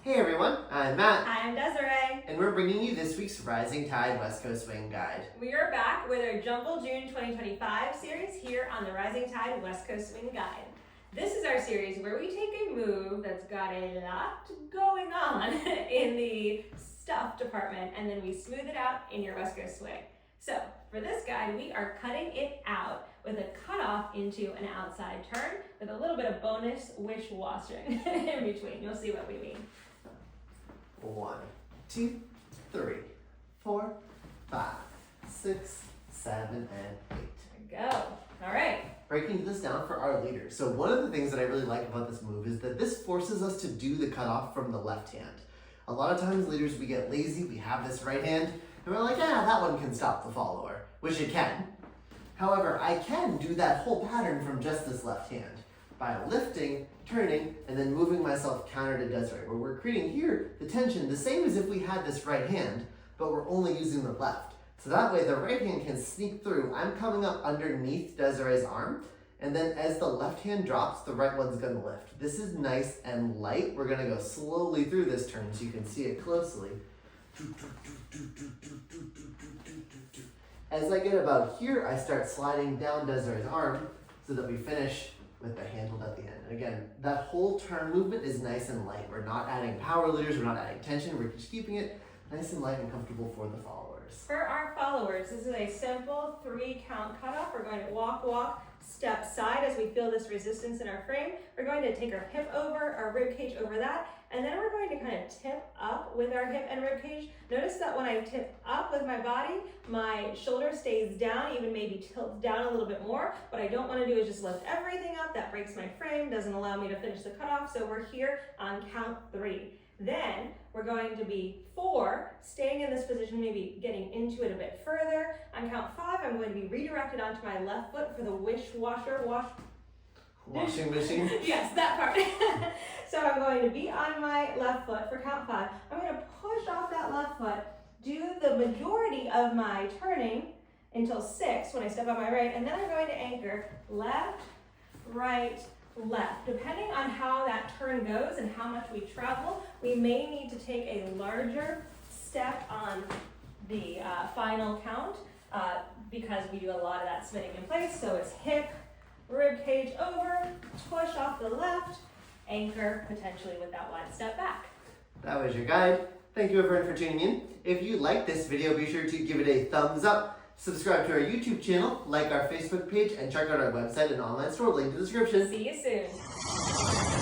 Hey everyone, I'm Matt. Hi, I'm Desiree. And we're bringing you this week's Rising Tide West Coast Swing Guide. We are back with our Jumble June 2025 series here on the Rising Tide West Coast Swing Guide. This is our series where we take a move that's got a lot going on in the stuff department and then we smooth it out in your West Coast swing. So for this guide, we are cutting it out with a cutoff into an outside turn with a little bit of bonus wish-washing in between. You'll see what we mean. 1, 2, 3, 4, 5, 6, 7, and 8. There we go. All right. Breaking this down for our leaders. So one of the things that I really like about this move is that this forces us to do the cutoff from the left hand. A lot of times leaders, we get lazy, we have this right hand, and we're like, that one can stop the follower, which it can. However, I can do that whole pattern from just this left hand by lifting, turning, and then moving myself counter to Desiree, where we're creating here the tension, the same as if we had this right hand, but we're only using the left. So that way the right hand can sneak through. I'm coming up underneath Desiree's arm, and then as the left hand drops, the right one's gonna lift. This is nice and light. We're gonna go slowly through this turn so you can see it closely. As I get about here, I start sliding down Desiree's arm so that we finish with the handle at the end. And again, that whole turn movement is nice and light. We're not adding power leaders, we're not adding tension, we're just keeping it nice and light and comfortable for the followers. For our followers, this is a simple 3-count cutoff. We're going to walk, step side as we feel this resistance in our frame. We're going to take our hip over, our rib cage over that, and then we're going to kind of tip up with our hip and rib cage. Notice that when I tip up with my body, my shoulder stays down, even maybe tilts down a little bit more. What I don't want to do is just lift everything up. That breaks my frame, doesn't allow me to finish the cutoff. So we're here on count 3. Then we're going to be 4, staying in this position, maybe getting into it a bit further. On count 5, I'm going to be redirected onto my left foot for the Washing machine? Yes, that part. So I'm going to be on my left foot for count 5. I'm going to push off that left foot, do the majority of my turning until 6 when I step on my right, and then I'm going to anchor left, right, left. Depending on how that turn goes and how much we travel, we may need to take a larger step on the final count because we do a lot of that spinning in place. So it's hip, rib cage over, push off the left, anchor potentially with that wide step back. That was your guide. Thank you everyone for tuning in. If you like this video, be sure to give it a thumbs up. Subscribe to our YouTube channel, like our Facebook page, and check out our website and online store link in the description. See you soon.